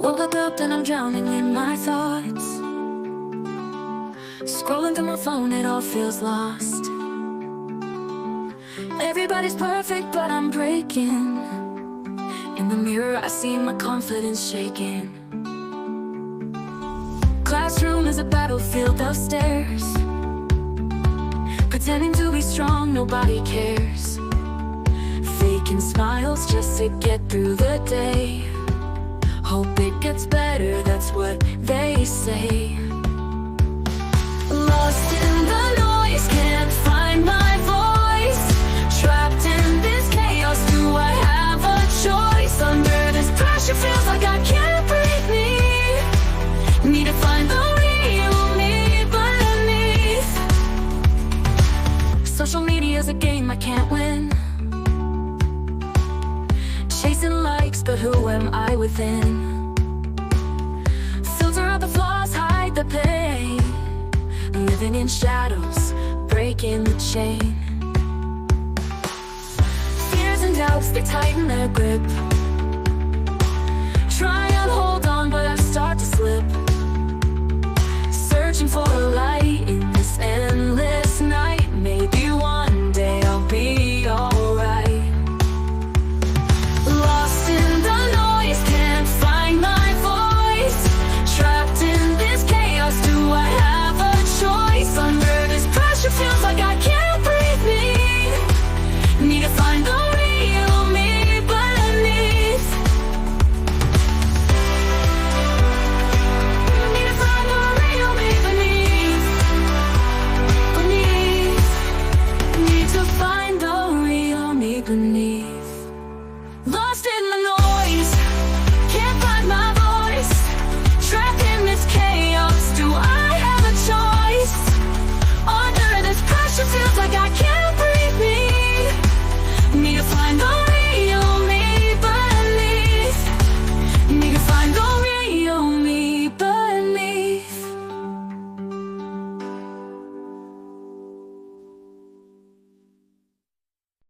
Woke up and I'm drowning in my thoughts. Scrolling through my phone, it all feels lost. Everybody's perfect, but I'm breaking. In the mirror, I see my confidence shaking. Classroom is a battlefield upstairs. Pretending to be strong, nobody cares. Faking smiles just to get through the day. Hope it gets better, that's what they say. Lost in the noise, can't find my voice. Trapped in this chaos, do I have a choice? Under this pressure, feels like I can't breathe me. Need to find the real me beneath. Social media's a game I can't win. Chasing likes, but who am I within? Filter out the flaws, hide the pain. Living in shadows, breaking the chain. Fears and doubts, they tighten their grip. Try and hold on, but I start to slip. Searching for a light in this endless night. Maybe one day I'll be alright. Lost in the noise, can't find my voice. Trapped in this chaos, do I have a choice? Under this pressure, feels like I can't breathe me. Need to find the real me beneath. Need to find the real me beneath. Beneath. Need to find the real me beneath.